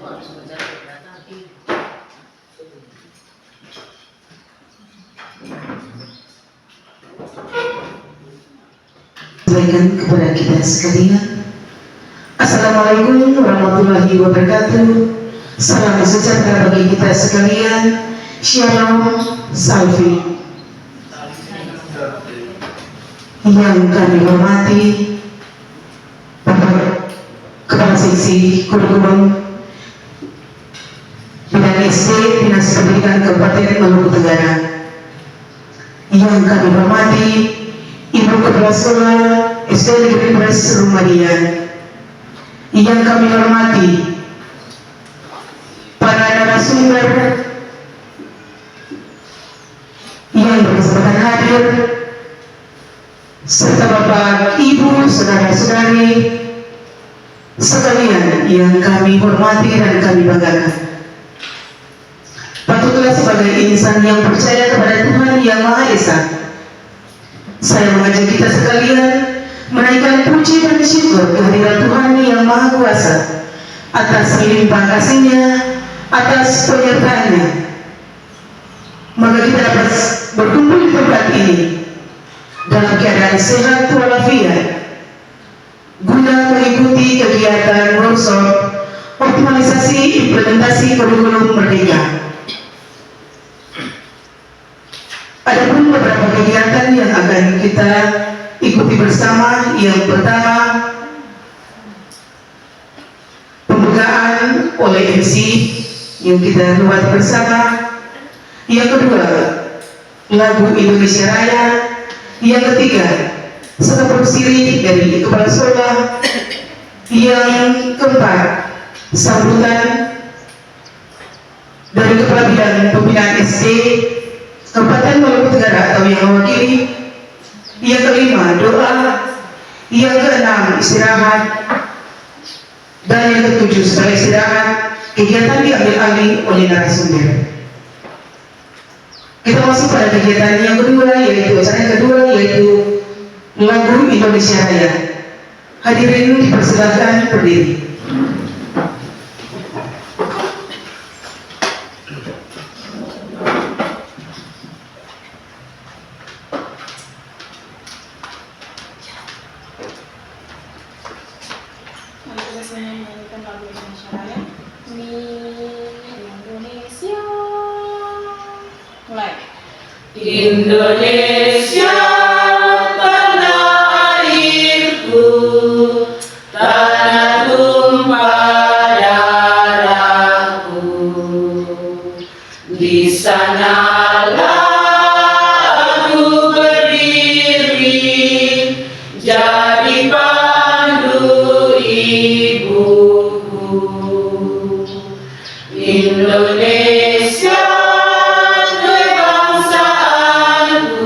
Sampaikan kepada kita sekalian. Assalamualaikum warahmatullahi wabarakatuh. Salam sejahtera bagi kita sekalian. Shalom Salvi. Yang kami hormati Bapak Kepala Seksi Kurikulum Bidang SD Dinas Pendidikan Kabupaten Maluku Tenggara. Yang kami hormati Ibu Kepala Sekolah SD Negeri Pres Rumadian. Yang kami hormati para narasumber yang berkesempatan hadir, serta Bapak, Ibu, saudara-saudari sekalian yang kami hormati dan kami banggakan. Patutlah sebagai insan yang percaya kepada Tuhan Yang Maha Esa, saya mengajak kita sekalian menaikkan puji dan syukur kehadiran Tuhan Yang Maha Kuasa atas limpah kasih-Nya, atas penyertaannya. Maka kita dapat berkumpul di tempat ini dalam keadaan sehat walafiat guna mengikuti kegiatan workshop optimalisasi implementasi kurikulum Merdeka. Adapun beberapa kegiatan yang akan kita ikuti bersama. Yang pertama, pembukaan oleh MC yang kita buat bersama. Yang kedua, lagu Indonesia Raya. Yang ketiga, sekepul sirih dari Kepala Sekolah. Yang keempat, sambutan dari Kepala Bidang Pembinaan SD Kabupaten Maluku Tenggara atau yang mewakili. Yang kelima, doa. Yang keenam, istirahat. Dan yang ketujuh, setelah istirahat, kegiatan diambil alih oleh narasumber. Kita masuk pada kegiatan yang kedua, yaitu acara yang kedua, yaitu lagu Indonesia Raya. Hadirin dipersilakan berdiri. Indonesia tanah airku, tanah tumpah darahku. Di sanalah aku berdiri, jadi pandu ibuku. Indonesia kebangsaanku,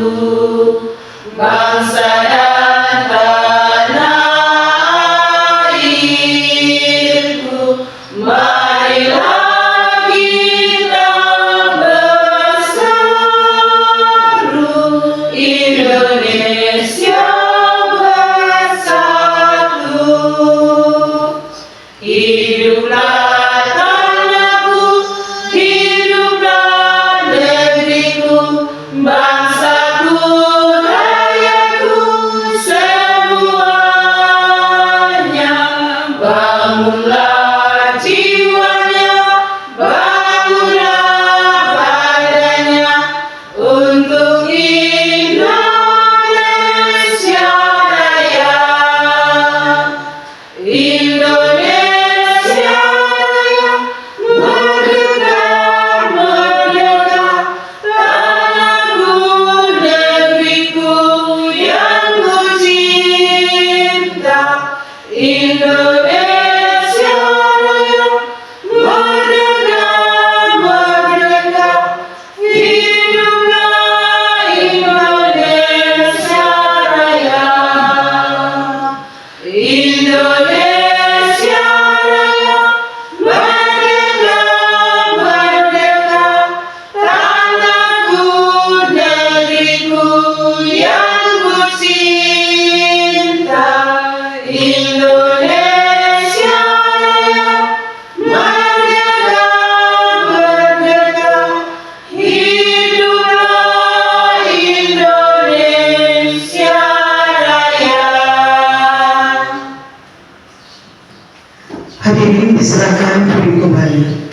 Silakan duduk kembali.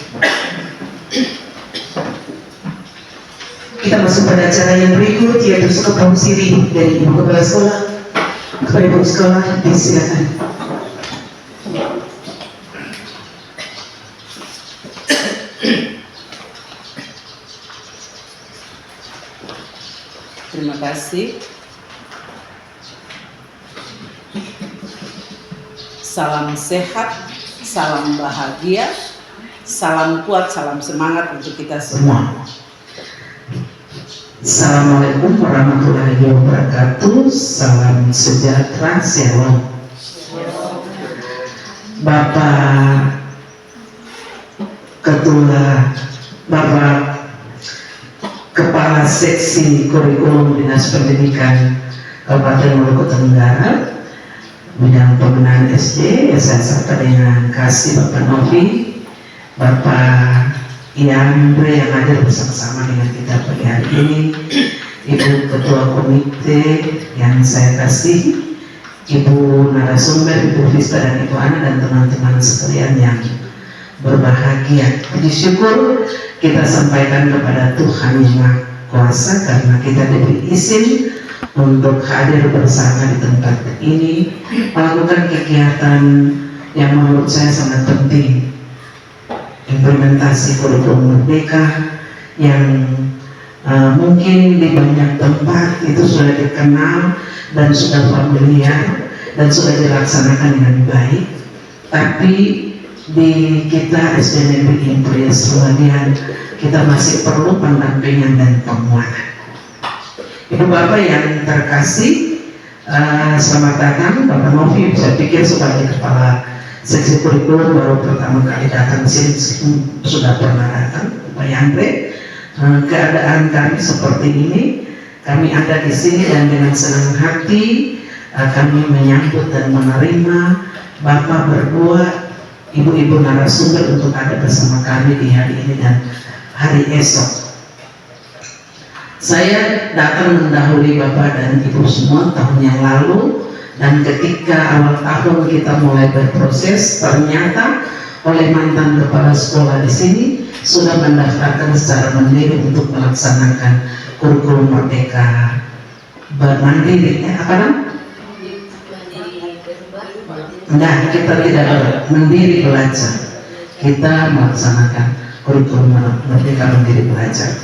Kita masuk pada acara yang berikut, yaitu sekepung siri dari Ibu Kepala Sekolah. Kepada Ibu Sekolah, disilakan. Terima kasih. Salam sehat, salam bahagia, salam kuat, salam semangat untuk kita semua. Assalamualaikum warahmatullahi wabarakatuh. Salam sejahtera, shalom. Bapak Ketua, Bapak Kepala Seksi Kurikulum Dinas Pendidikan Kabupaten Maluku Tenggara, bidang pembinaan SD, saya sapa dengan kasih Bapak Novi, Bapak Iandre yang hadir bersama-sama dengan kita pagi hari ini, Ibu Ketua Komite yang saya kasih, Ibu narasumber, Ibu Vista dan Ibu Ana, dan teman-teman sekalian yang berbahagia. Puji syukur kita sampaikan kepada Tuhan Yang Maha Kuasa karena kita diberi izin untuk hadir bersama di tempat ini, melakukan kegiatan yang menurut saya sangat penting, implementasi kurikulum merdeka yang mungkin di banyak tempat itu sudah dikenal dan sudah familiar dan sudah dilaksanakan dengan baik, tapi di kita SDN Negeri Impres Seladian kita masih perlu pendampingan dan penguatan. Ibu Bapak yang terkasih, selamat datang Bapak Novi. Saya pikir sebagai Kepala Seksi Kurikulum baru pertama kali datang sini, sudah pernah datang Pak Yandre. Keadaan kami seperti ini, kami ada di sini dan dengan senang hati kami menyambut dan menerima Bapak berdua, Ibu-ibu narasumber untuk ada bersama kami di hari ini dan hari esok. Saya datang mendahului Bapak dan Ibu semua tahun yang lalu, dan ketika awal tahun kita mulai berproses, ternyata oleh mantan kepala sekolah di sini sudah mendaftarkan secara mandiri untuk melaksanakan kurikulum merdeka bermandiri. Apa namanya? Enggak, kita tidak mandiri belajar. Kita melaksanakan kurikulum merdeka mandiri belajar.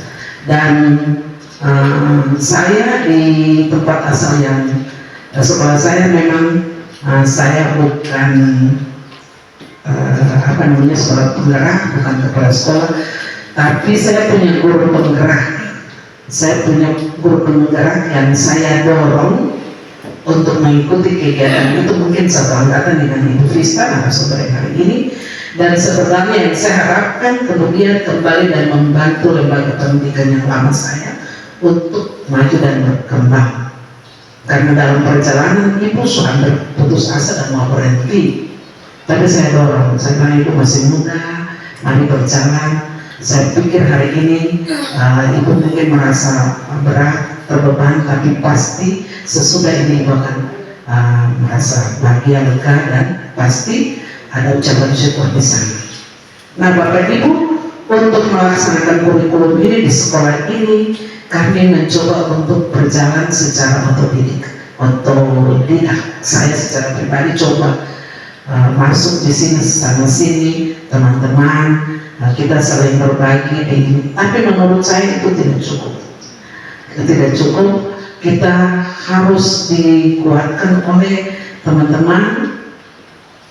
Dan saya di tempat asal yang sekolah saya memang saya bukan sekolah penggerak, bukan kepala sekolah, tapi saya punya guru penggerak. Saya punya guru penggerak yang saya dorong untuk mengikuti kegiatan itu, mungkin satu angkatan dengan Ibu Vista narasumber hari ini, dan sebenarnya yang saya harapkan kemudian kembali dan membantu lembaga pendidikan yang lama saya untuk maju dan berkembang. Karena dalam perjalanan Ibu sudah berputus asa dan mau berhenti, tapi saya dorong, saya bilang Ibu masih muda, mari berjalan. Saya pikir hari ini Ibu mungkin merasa berat, terbeban, tapi pasti sesudah ini Ibu akan merasa bahagia, lega, dan pasti ada ucapan syukur di sana. Nah Bapak Ibu, untuk melaksanakan kurikulum ini di sekolah ini, kami mencoba untuk berjalan secara otodidak. Saya secara pribadi coba masuk di sini sana sini, teman-teman, kita saling berbagi. Tapi menurut saya itu tidak cukup. Tidak cukup. Kita harus dikuatkan oleh teman-teman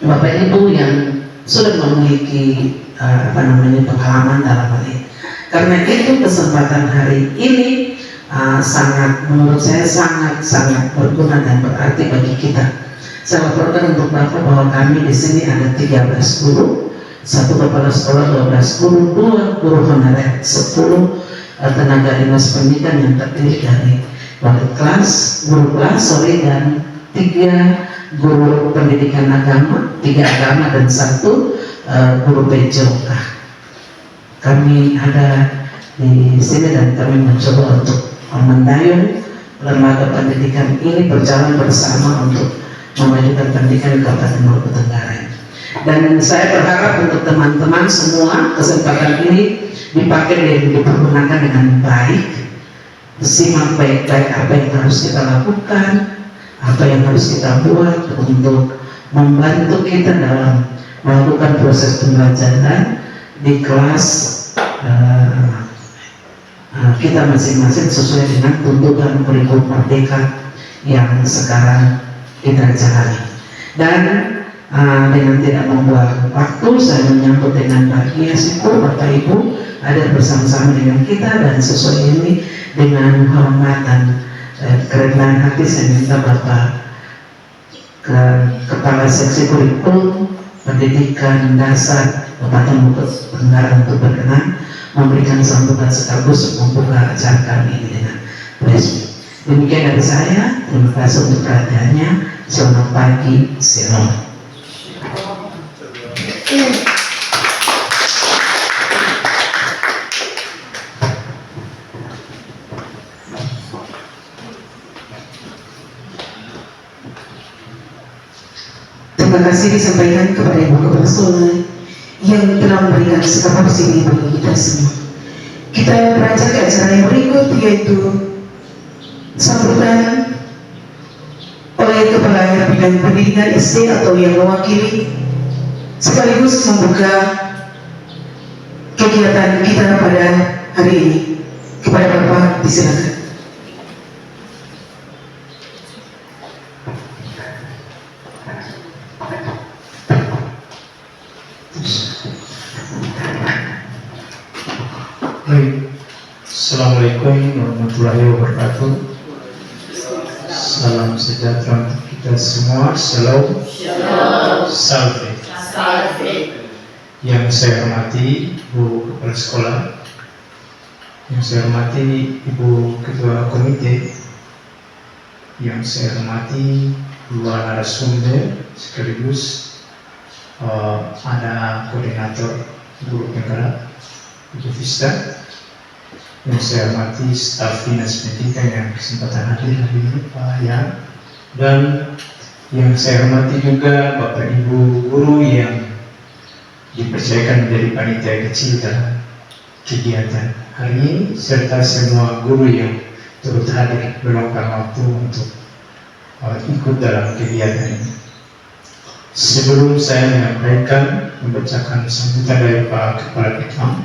Bapak Ibu yang sudah memiliki pengalaman dalam hal ini. Karena itu kesempatan hari ini menurut saya sangat berguna dan berarti bagi kita. Saya laporkan untuk Bapak bahwa kami di sini ada 13 guru, 1 kepala sekolah, 12 guru, 2 guru honorer, 10 tenaga dinas pendidikan yang terdiri dari wali kelas, guru kelas, dan 3 guru pendidikan agama, 3 agama, dan 1 guru PJOK. Kami ada di sini dan kami mencoba untuk mendayung lembaga pendidikan ini berjalan bersama untuk memajukan pendidikan di Kabupaten Maluku Tenggara. Dan saya berharap untuk teman-teman semua kesempatan ini dipakai dan dipergunakan dengan baik. Simak baik-baik apa yang harus kita lakukan, apa yang harus kita buat untuk membantu kita dalam melakukan proses pembelajaran di kelas kita masing-masing sesuai dengan tuntutan kurikulum merdeka yang sekarang kita jalani. Dan dengan tidak membuang waktu, saya menyambut dengan bahagia syukur Bapak Ibu ada bersama-sama dengan kita, dan sesuai ini dengan hormat dan kerendahan hati saya minta Bapak Kepala Seksi Kurikulum Pendidikan Dasar Bapak Tengku Tenggara untuk berkenan memberikan sambutan sekaligus membuka acara kami ini dengan presmi. Demikian dari saya, terima kasih untuk perhatiannya. Selamat pagi, shalom. Terima kasih disampaikan kepada Ibu Kepala Sekolah yang telah memberikan sikap porsi bagi kita semua. Kita beranjak ke acara yang berikut, yaitu sambutan oleh Kepala Bidang Pendidikan SD atau yang mewakili sekaligus membuka kegiatan kita pada hari ini. Kepada Bapak disilakan. Baik, Assalamualaikum warahmatullahi wabarakatuh. Salam sejahtera untuk kita semua. Shalom. Salve. Yang saya hormati Ibu Kepala Sekolah, yang saya hormati Ibu Ketua Komite, yang saya hormati dua narasumber sekaligus ada koordinator guru penggerak Ibu Vista, yang saya hormati staf dinas pendidikan yang kesempatan hadir hari ini Pak Yan, dan yang saya hormati juga Bapak Ibu guru yang dipercayakan menjadi panitia kecil dalam kegiatan hari ini, serta semua guru yang turut hadir meluangkan waktu untuk ikut dalam kegiatan ini. Sebelum saya membacakan sambutan dari Pak Kepala Dekam,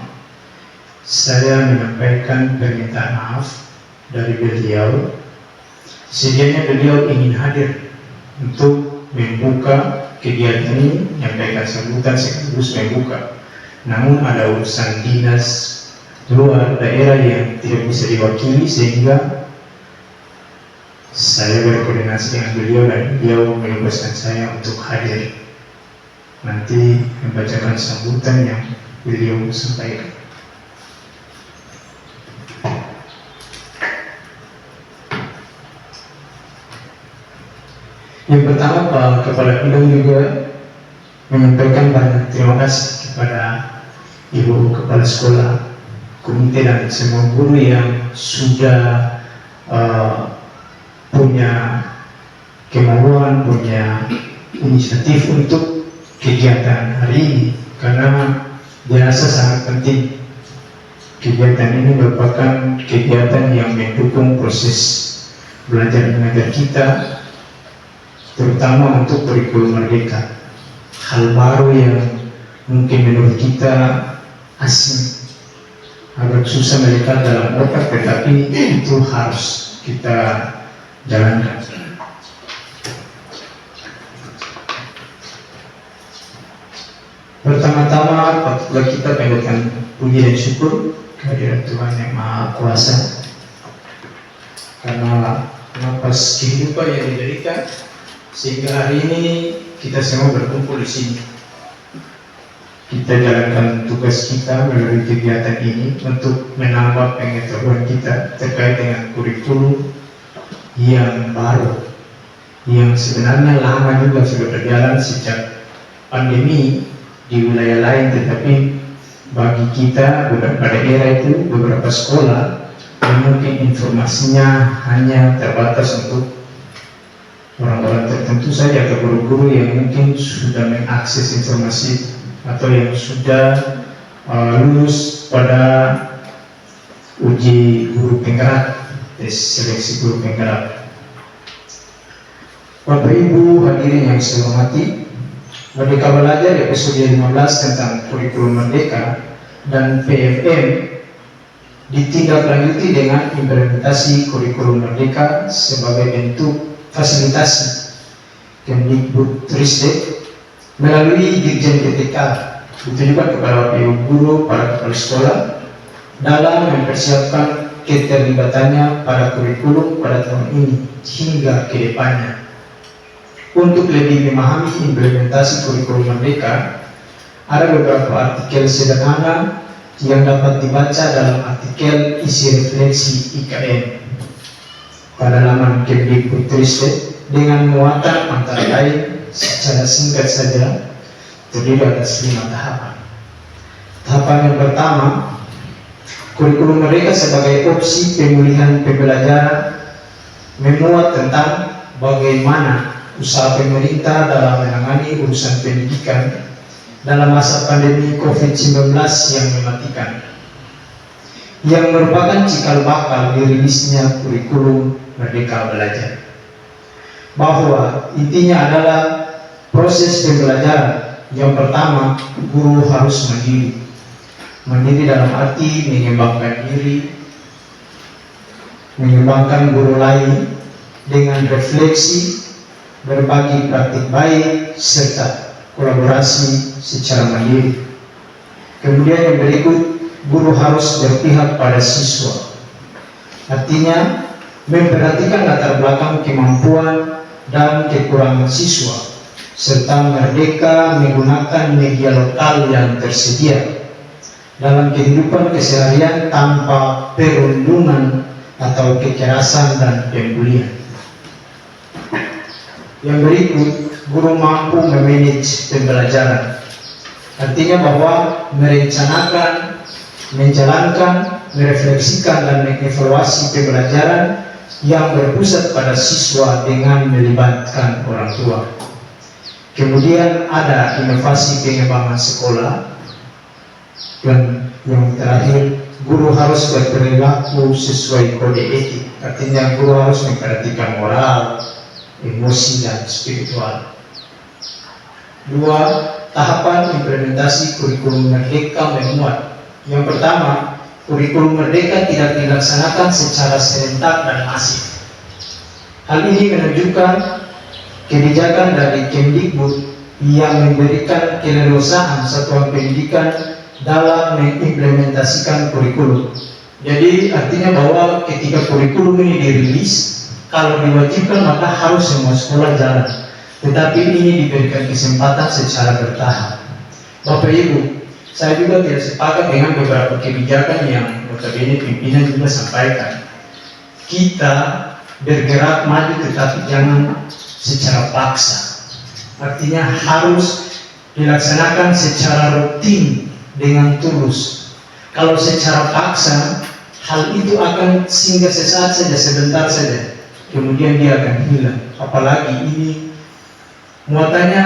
saya menyampaikan permintaan maaf dari beliau. Sedianya beliau ingin hadir untuk membuka kegiatan ini, menyampaikan sambutan sekaligus membuka. Namun ada urusan dinas luar daerah yang tidak bisa diwakili, sehingga saya berkoordinasi dengan beliau dan beliau menugaskan saya untuk hadir nanti membacakan sambutan yang beliau sampaikan. Yang pertama, Pak Kepala Bidang juga menyampaikan banyak terima kasih kepada Ibu Kepala Sekolah, komite dan semua guru yang sudah punya kemauan, punya inisiatif untuk kegiatan hari ini, karena dirasa sangat penting. Kegiatan ini merupakan kegiatan yang mendukung proses belajar mengajar kita, terutama untuk kurikulum merdeka. Hal baru yang mungkin menurut kita asing, agak susah melekat dalam otak, tetapi itu harus kita jalankan. Pertama-tama patutlah kita panjatkan puji dan syukur kehadirat Tuhan Yang Maha Kuasa, karena napas kehidupan yang diberikan sehingga hari ini kita semua berkumpul di sini. Kita jalankan tugas kita melalui kegiatan ini untuk menambah pengetahuan kita terkait dengan kurikulum yang baru, yang sebenarnya lama juga sudah berjalan sejak pandemi di wilayah lain, tetapi bagi kita beberapa daerah itu, beberapa sekolah yang mungkin informasinya hanya terbatas untuk orang-orang tertentu saja ke guru-guru yang mungkin sudah mengakses informasi atau yang sudah lulus pada uji guru penggerak, tes seleksi guru penggerak. Bapak Ibu hadirin yang saya hormati, Merdeka Belajar episode 15 tentang kurikulum merdeka dan PFM ditindaklanjuti dengan implementasi kurikulum merdeka sebagai bentuk fasilitasi Kemdikbudristek melalui Dirjen PTK, ditujukan kepada Bapak Ibu guru, para kepala sekolah dalam mempersiapkan keterlibatannya pada kurikulum pada tahun ini hingga ke depannya. Untuk lebih memahami implementasi kurikulum merdeka, ada beberapa artikel sederhana yang dapat dibaca dalam artikel isi refleksi IKN pada laman Kemdikbudristek dengan muatan antara lain secara singkat saja terdiri atas 5 tahapan. Tahapan yang pertama, kurikulum merdeka sebagai opsi pemulihan pembelajaran memuat tentang bagaimana usaha pemerintah dalam menangani urusan pendidikan dalam masa pandemi COVID-19 yang mematikan, yang merupakan cikal bakal dirilisnya kurikulum Merdeka Belajar. Bahwa intinya adalah proses pembelajaran. Yang pertama, guru harus mandiri. Mandiri dalam arti mengembangkan diri, mengembangkan guru lain dengan refleksi, berbagi praktik baik, serta kolaborasi secara mandiri. Kemudian yang berikut, guru harus berpihak pada siswa. Artinya, memperhatikan latar belakang kemampuan dan kekurangan siswa, serta merdeka menggunakan media lokal yang tersedia dalam kehidupan keseharian tanpa perundungan atau kekerasan dan pembulian. Yang berikut, guru mampu memanage pembelajaran. Artinya bahwa merencanakan, menjalankan, merefleksikan dan mengevaluasi pembelajaran yang berpusat pada siswa dengan melibatkan orang tua. Kemudian ada inovasi pengembangan sekolah. Dan yang terakhir, guru harus berperilaku sesuai kode etik. Artinya guru harus memperhatikan moral, emosi dan spiritual. 2. Tahapan implementasi kurikulum merdeka memuat. Yang pertama, kurikulum merdeka tidak dilaksanakan secara serentak dan masif. Hal ini menunjukkan kebijakan dari Kemdikbud yang memberikan keleluasaan satuan pendidikan dalam mengimplementasikan kurikulum. Jadi artinya bahwa ketika kurikulum ini dirilis, kalau diwajibkan maka harus semua sekolah jalan. Tetapi ini diberikan kesempatan secara bertahap. Bapak Ibu, saya juga tidak sepakat dengan beberapa kebijakan yang notabene pimpinan juga sampaikan. Kita bergerak maju tetapi jangan secara paksa. Artinya harus dilaksanakan secara rutin dengan tulus. Kalau secara paksa, hal itu akan singgah sesaat saja, sebentar saja, kemudian dia akan hilang. Apalagi ini muatannya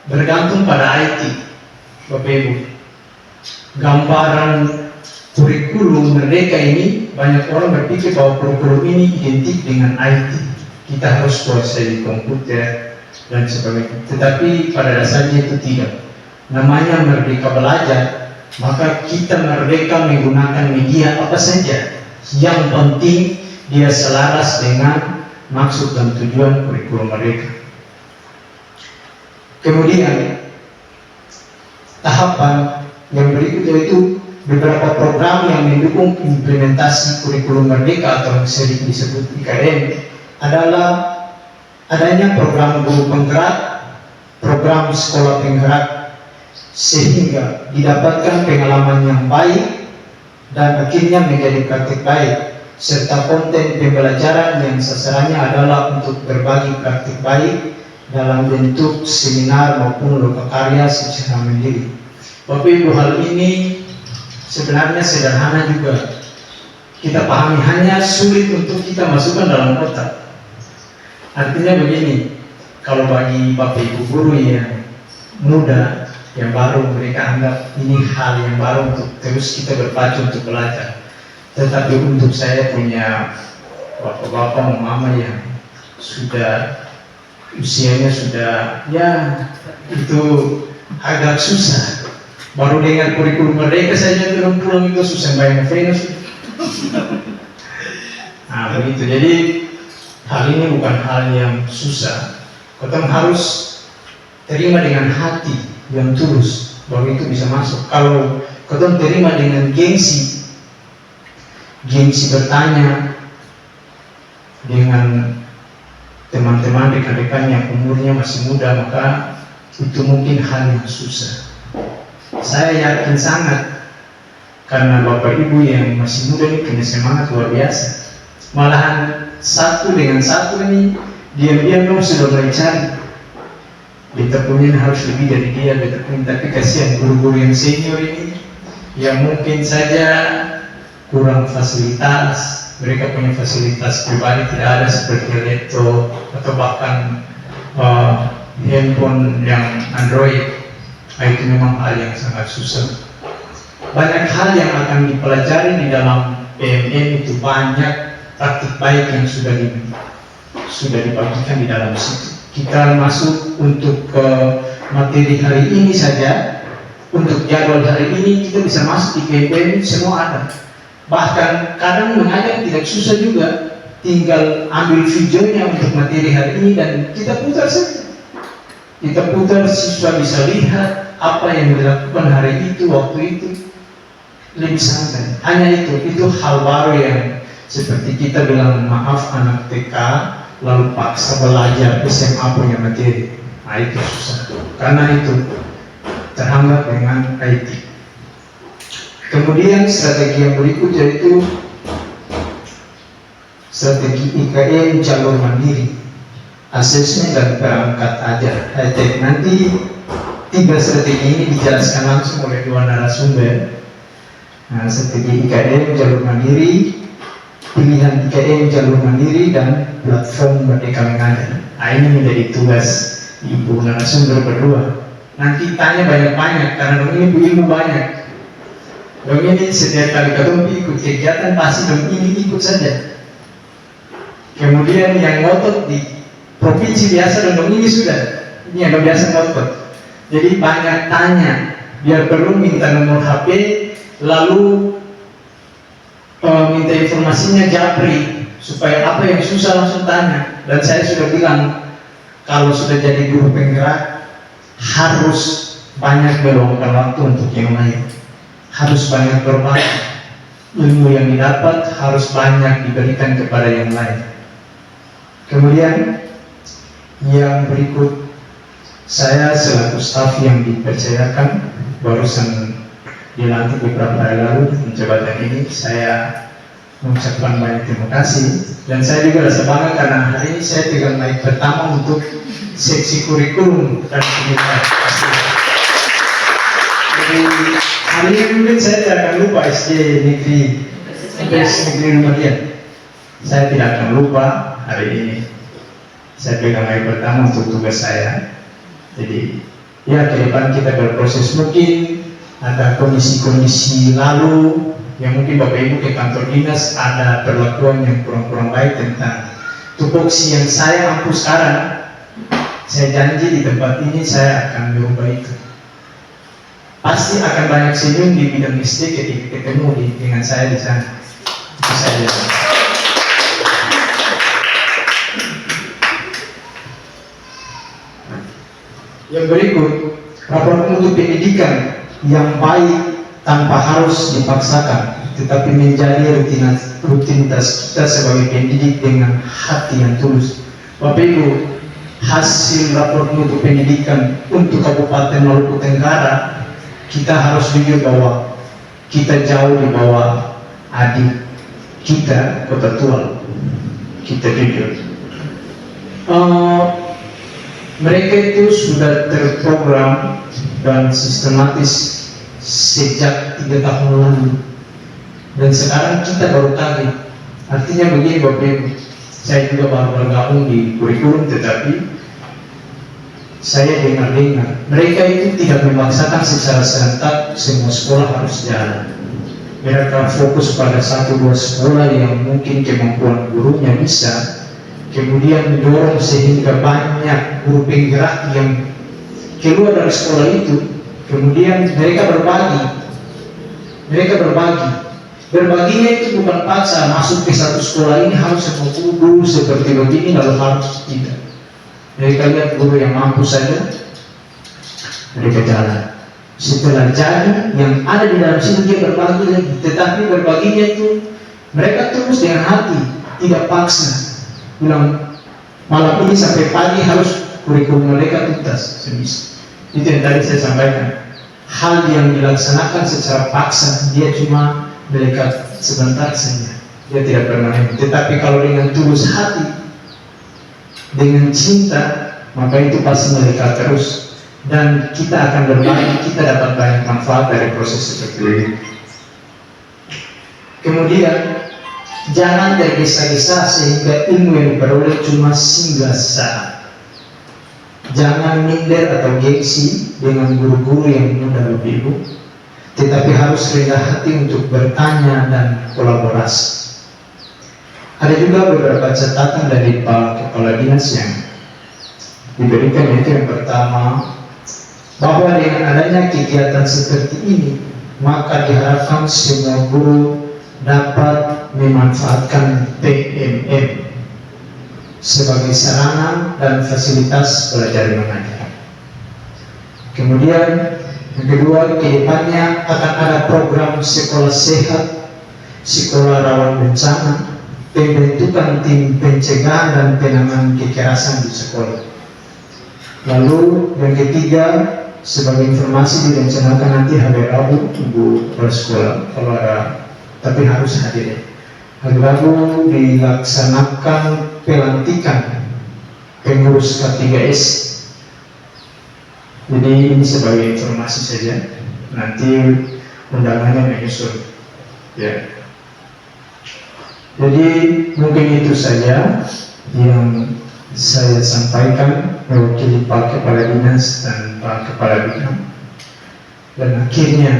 bergantung pada IT, Bapak Ibu. Gambaran kurikulum merdeka ini, banyak orang berpikir bahwa kurikulum ini identik dengan IT. Kita harus kuasai komputer dan sebagainya. Tetapi pada dasarnya itu tidak. Namanya Merdeka Belajar, maka kita merdeka menggunakan media apa saja. Yang penting dia selaras dengan maksud dan tujuan kurikulum merdeka. Kemudian tahapan yang berikut yaitu beberapa program yang mendukung implementasi kurikulum merdeka atau yang sering disebut IKN adalah adanya program guru penggerak, program sekolah penggerak, sehingga didapatkan pengalaman yang baik dan akhirnya menjadi praktik baik, serta konten pembelajaran yang sasarannya adalah untuk berbagi praktik baik dalam bentuk seminar maupun lokakarya secara mandiri. Bapak Ibu, hal ini sebenarnya sederhana juga kita pahami, hanya sulit untuk kita masukkan dalam otak. Artinya begini, kalau bagi Bapak Ibu guru yang muda, yang baru, mereka anggap ini hal yang baru untuk terus kita berpacu untuk belajar. Tetapi untuk saya punya bapak-bapak, mama yang sudah usianya sudah ya itu agak susah. Baru dengar kurikulum mereka saja belum pulang itu susah bayang Venus. Nah begitu. Jadi hal ini bukan hal yang susah. Kita harus terima dengan hati yang tulus, baru itu bisa masuk. Kalau kita terima dengan gengsi bertanya dengan teman-teman rekan-rekan yang umurnya masih muda, maka itu mungkin hal yang susah. Saya yakin sangat karena Bapak Ibu yang masih muda ini punya semangat luar biasa. Malahan satu dengan satu ini diam-diam dong sudah mulai cari. Beta punya harus lebih dari dia, beta punya. Tapi kasihan guru-guru yang senior ini yang mungkin saja kurang fasilitas, mereka punya fasilitas pribadi tidak ada seperti laptop atau bahkan handphone yang Android. Itu memang hal yang sangat susah. Banyak hal yang akan dipelajari di dalam PMN itu, banyak praktik baik yang sudah dibagikan di dalam situ. Kita masuk untuk ke materi hari ini saja, untuk jadwal hari ini kita bisa masuk di PMN, semua ada. Bahkan kadang mengajar tidak susah juga, tinggal ambil videonya untuk materi hari ini dan kita putar saja. Kita putar, siswa bisa lihat apa yang dilakukan hari itu, waktu itu, lebih santai. Hanya itu hal baru yang seperti kita bilang maaf anak TK lalu paksa belajar SMA punya materi. Nah itu susah, karena itu terhambat dengan IT. Kemudian strategi yang berikutnya itu strategi IKN jalur mandiri, asesmen dan perangkat ajar. Nanti 3 strategi ini dijelaskan langsung oleh 2 narasumber. Nah, strategi IKN jalur mandiri, pilihan IKN jalur mandiri, dan platform Merdeka Mengajar. Nah, ini menjadi tugas ibu narasumber berdua. Nanti tanya banyak-banyak karena ini ilmu banyak. Dong ini setiap kali ketemu ikut kegiatan pasti dong ini ikut saja. Kemudian yang ngotot di provinsi biasa dong ini sudah, ini yang biasa ngotot. Jadi banyak tanya, biar perlu minta nomor HP, lalu minta informasinya japri, supaya apa yang susah langsung tanya. Dan saya sudah bilang, kalau sudah jadi guru penggerak, harus banyak meluangkan waktu untuk yang lain. Harus banyak berbagi, ilmu yang didapat harus banyak diberikan kepada yang lain. Kemudian yang berikut, saya selaku staf yang dipercayakan barusan dilantik beberapa hari lalu di jabatan ini, saya mengucapkan banyak terima kasih. Dan saya juga rasa bangga karena hari ini saya pegang mic pertama untuk seksi kurikulum dan pendidikan. Jadi hari ini mungkin saya tidak akan lupa SD negeri Lumadian. Saya tidak akan lupa hari ini. Saya pegang mic pertama untuk tugas saya. Jadi ya ke depan kita berproses, mungkin ada kondisi-kondisi lalu yang mungkin Bapak Ibu ke kantor dinas ada perlakuan yang kurang-kurang baik tentang tupoksi yang saya ampuh sekarang. Saya janji di tempat ini saya akan berubah itu. Pasti akan banyak senyum di bidang SD ketika ketemu dengan saya di sana. Itu saja. Yang berikut, rapor mutu pendidikan yang baik tanpa harus dipaksakan, tetapi menjadi rutinitas kita sebagai pendidik dengan hati yang tulus. Bapak Ibu, hasil rapor mutu pendidikan untuk Kabupaten Maluku Tenggara, kita harus jujur bahwa kita jauh di bawah adik kita Kota Tual. Kita jujur. Mereka itu sudah terprogram dan sistematis sejak 3 tahun lalu, dan sekarang kita baru kali. Artinya begini Bapak Ibu, saya juga baru bergabung di kurikulum, tetapi saya dengar mereka itu tidak memaksakan secara serentak semua sekolah harus jalan. Mereka fokus pada 1-2 sekolah yang mungkin kemampuan gurunya bisa, kemudian mendorong sehingga banyak guru penggerak yang keluar dari sekolah itu. Kemudian mereka berbagi. Berbaginya itu bukan paksa masuk ke satu sekolah ini harus semua guru seperti begini lalu harus tidak. Mereka lihat guru yang mampu saja, mereka jalan. Setelah jadi yang ada di dalam situ dia berbagi lagi, tetapi berbaginya itu mereka tulus dengan hati, tidak paksa. Bilang malam ini sampai pagi harus kurikulum mereka tuntas sebisa. Itu yang tadi saya sampaikan. Hal yang dilaksanakan secara paksa dia cuma melekat sebentar saja, dia tidak permanen. Tetapi kalau dengan tulus hati, dengan cinta, maka itu pasti melekat terus. Dan kita akan berbagi, kita dapat banyak manfaat dari proses seperti ini. Kemudian jangan tergesa-gesa sehingga ilmu yang diperoleh cuma singgah saat. Jangan minder atau gengsi dengan guru-guru yang muda lebih, tetapi harus rendah hati untuk bertanya dan kolaborasi. Ada juga beberapa catatan dari Pak Kepala Dinas yang diberikan, yaitu yang pertama, bahwa dengan adanya kegiatan seperti ini, maka diharapkan semua guru dapat memanfaatkan PMM sebagai sarana dan fasilitas belajar mengajar. Kemudian yang kedua, kedepannya akan ada program sekolah sehat, sekolah rawan bencana, pembentukan tim pencegahan dan penanganan kekerasan di sekolah. Lalu yang ketiga, sebagai informasi direncanakan nanti hari Rabu Ibu Kepala Sekolah kalau ada, tapi harus hadir. Hari Rabu dilaksanakan pelantikan pengurus K3S. Jadi ini sebagai informasi saja. Nanti undangannya menyusul. Ya. Jadi mungkin itu saja yang saya sampaikan mewakili Pak Kepala Dinas dan Pak Kepala Bidang. Dan akhirnya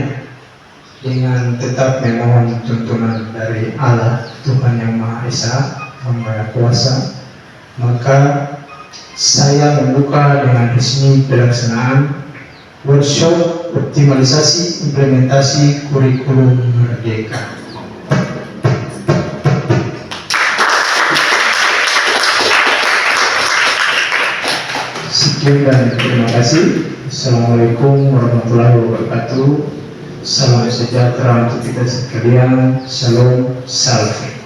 dengan tetap memohon tuntunan dari Allah Tuhan Yang Maha Esa, Yang Maha Kuasa, maka saya membuka dengan resmi pelaksanaan workshop optimalisasi implementasi kurikulum Merdeka. Sekian dan terima kasih. Assalamualaikum warahmatullahi wabarakatuh. Salam sejahtera untuk kita sekalian. Shalom Salve.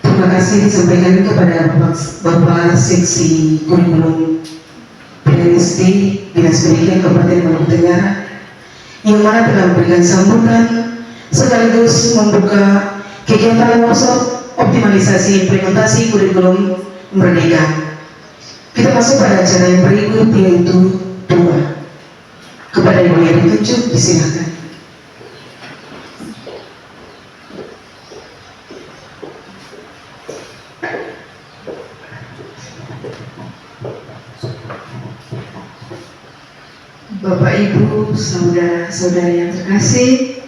Terima kasih disampaikan kepada Bapak Seksi Kurikulum PNSD Dinas Pendidikan Kabupaten Maluku Tenggara yang mana telah memberikan sambutan sekaligus membuka kegiatan workshop optimalisasi implementasi kurikulum Merdeka. Kita masuk pada acara yang berikut, yaitu doa. Kepada Ibu yang ditunjuk, disilakan. Bapak, Ibu, saudara-saudari yang terkasih,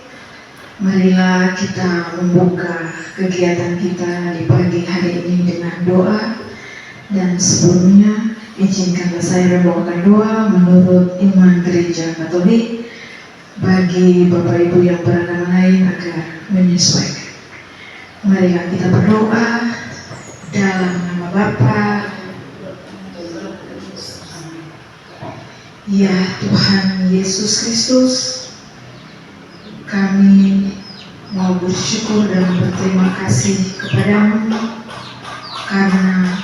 marilah kita membuka kegiatan kita di pagi hari ini dengan doa. Dan sebelumnya, izinkanlah saya membawakan doa menurut iman Gereja Katolik bagi Bapak Ibu yang beragama lain agar menyesuaikan. Marilah kita berdoa dalam nama Bapa. Ya Tuhan Yesus Kristus, kami mau bersyukur dan berterima kasih kepadamu karena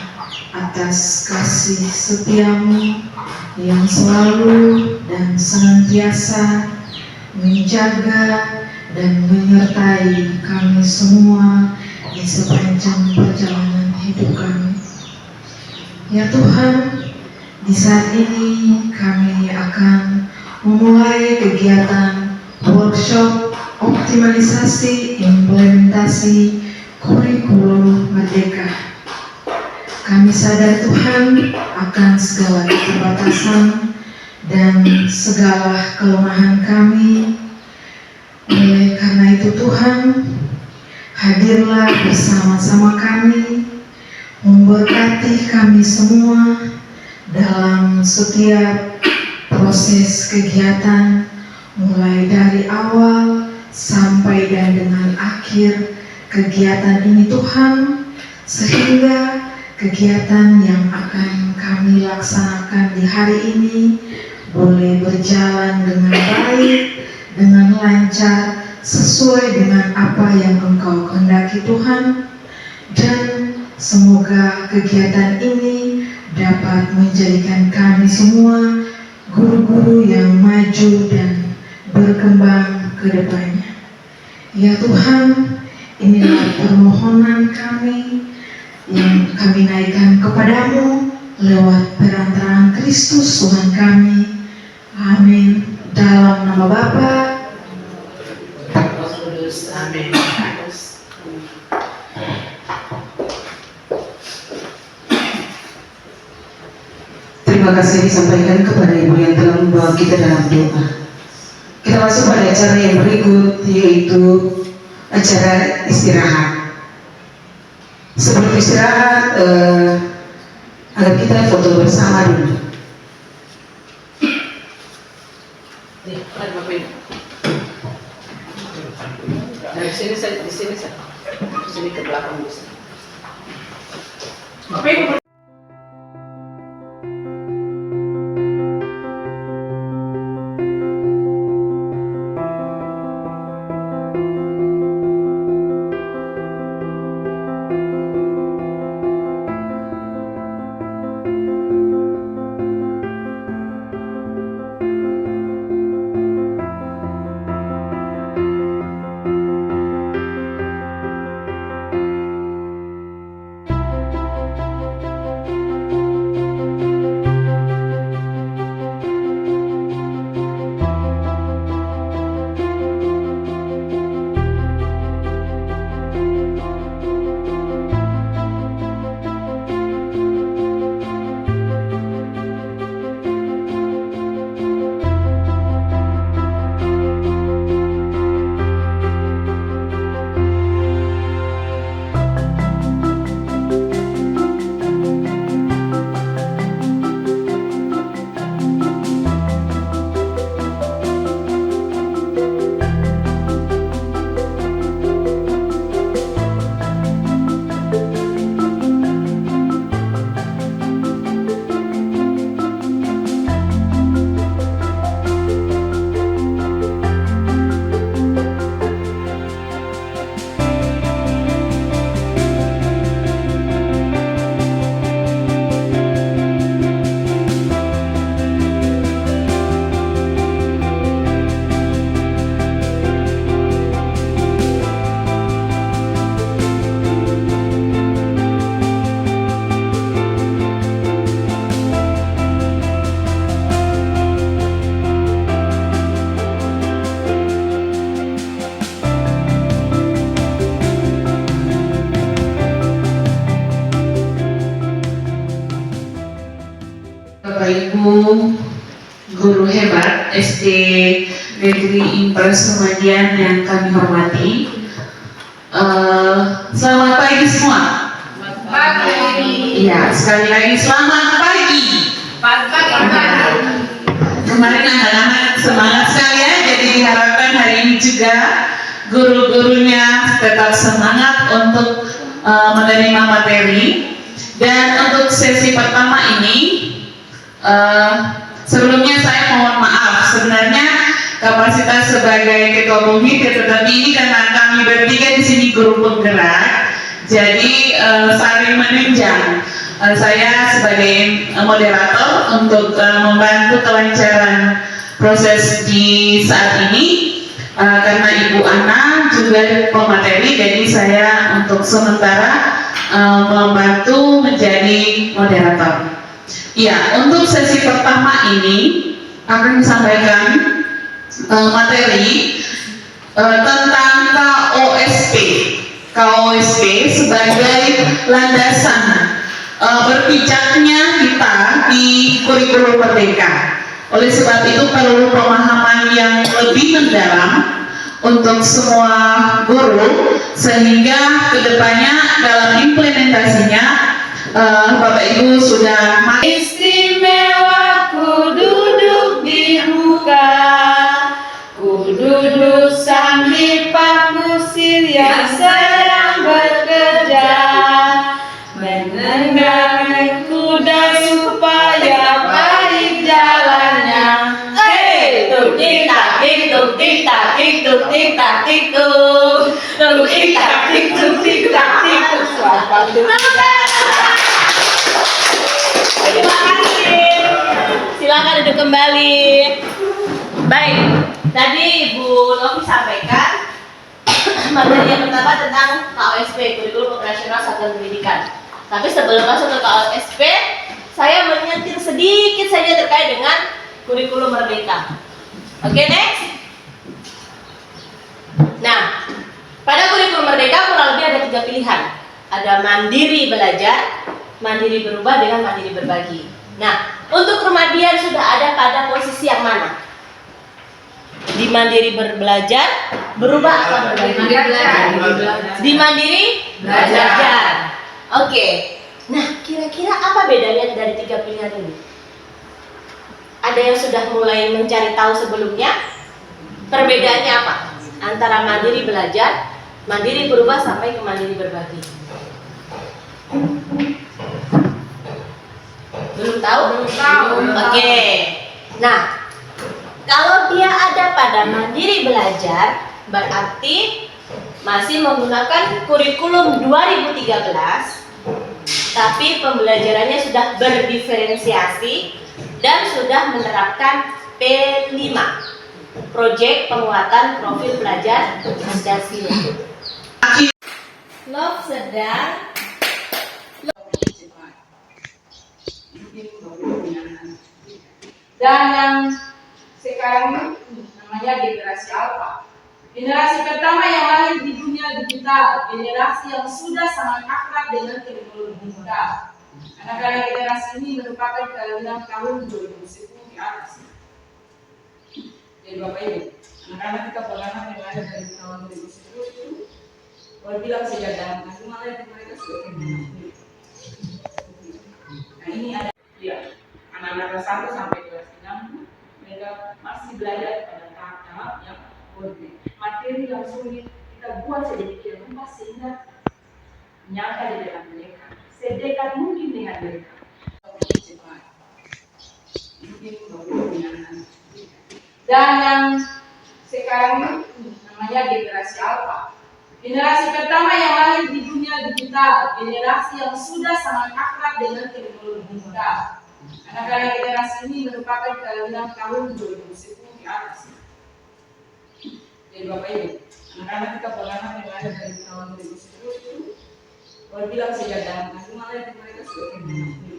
atas kasih setiamu yang selalu dan senantiasa menjaga dan menyertai kami semua di sepanjang perjalanan hidup kami. Ya Tuhan, di saat ini kami akan memulai kegiatan workshop optimalisasi implementasi kurikulum Merdeka. Kami sadar Tuhan akan segala keterbatasan dan segala kelemahan kami. Oleh karena itu Tuhan, hadirlah bersama-sama kami, memberkati kami semua dalam setiap proses kegiatan, mulai dari awal sampai dan dengan akhir kegiatan ini Tuhan, sehingga kegiatan yang akan kami laksanakan di hari ini boleh berjalan dengan baik, dengan lancar, sesuai dengan apa yang Engkau kehendaki Tuhan, dan semoga kegiatan ini dapat menjadikan kami semua guru-guru yang maju dan berkembang ke depannya. Ya Tuhan, inilah permohonan kami yang kami naikkan kepadamu lewat perantaraan Kristus Tuhan kami. Amin. Dalam nama Bapa, Roh Kudus. Amin. Terima kasih disampaikan kepada Ibu yang telah membawa kita dalam doa. Kita masuk pada acara yang berikut, yaitu acara istirahat. Sebelum istirahat, agar kita foto bersama dulu. Nih, mari Bapak Ibu. Dari sini saja, di sini saja. Di sini ke belakang bisa. Bapak Ibu. Bapak Ibu guru hebat SD Negeri Impres Sumadian yang kami hormati, selamat pagi semua. Iya, sekali lagi selamat pagi. Kemarin anak-anak semangat sekali ya, jadi diharapkan hari ini juga guru-gurunya tetap semangat untuk menerima materi. Dan untuk sesi pertama ini, sebelumnya saya mohon maaf, sebenarnya kapasitas sebagai ketua bumit, tetapi ini karena kami bertiga di sini guru penggerak, jadi saling menunjang. Saya sebagai moderator untuk membantu kelancaran proses di saat ini, karena Ibu Ana juga pemateri, jadi saya untuk sementara membantu menjadi moderator. Ya, untuk sesi pertama ini akan disampaikan materi tentang KOSP sebagai landasan berpijaknya kita di kurikulum Merdeka. Oleh sebab itu perlu pemahaman yang lebih mendalam untuk semua guru sehingga kedepannya dalam implementasinya Bapak Ibu sudah Istimewa ku duduk di muka, ku duduk sambil Pak Kusir yang sedang bekerja, menenggak kuda supaya baik jalannya. Hei, tuk tik tak tik tuk tik tak tik tuk tik tak tik tuk tik tak tik tuk tik tak tik tuk. Selamat terima kasih. Silakan duduk kembali. Baik, tadi Ibu Novi sampaikan materi yang pertama tentang KOSP, Kurikulum Operasional Satuan Pendidikan. Tapi sebelum masuk ke KOSP, saya menyentil sedikit saja terkait dengan Kurikulum Merdeka. Oke, next. Nah, pada Kurikulum Merdeka kurang lebih ada 3 pilihan. Ada mandiri belajar, mandiri berubah dengan mandiri berbagi. Nah, untuk Rumadian sudah ada pada posisi yang mana? Di mandiri belajar, berubah atau berbagi? Di mandiri belajar. Oke. Nah, kira-kira apa bedanya dari 3 pilihan ini? Ada yang sudah mulai mencari tahu sebelumnya? Perbedaannya apa? Antara mandiri belajar, mandiri berubah sampai ke mandiri berbagi. Belum tahu? Oke. Nah, kalau dia ada pada mandiri belajar, berarti masih menggunakan kurikulum 2013, tapi pembelajarannya sudah berdiferensiasi dan sudah menerapkan P5, Proyek Penguatan Profil Pelajar Pancasila. Love sedang dan yang sekarang namanya generasi alfa. Generasi pertama yang lahir di dunia digital, generasi yang sudah sangat akrab dengan teknologi digital. Anak-anak generasi ini merupakan kelahiran tahun 2010 ke atas. Jadi Bapak Ibu, anak-anak kita beranak yang lahir dari tahun 2010 itu, kalau bilang sejak dalam kandungan mereka sudah teknologi. Nah ini ada anak-anak kelas 1 sampai kelas 6 mereka masih belajar pada tahap-tahap yang berbeda. Materi yang sulit kita buat sedemikian rupa sehingga nyata di dalam mereka, sedekat mungkin dengan mereka. Dan yang sekarang namanya generasi alfa. Generasi pertama yang lahir di dunia digital, generasi yang sudah sangat akrab dengan teknologi digital. Anak-anak generasi ini merupakan kelahiran tahun 2010 ke atas. Jadi Bapak Ibu, anak-anak kita beranak yang lahir dari tahun 2010 itu, kalau bilang sejak dalam kandungan mereka sudah teknologi.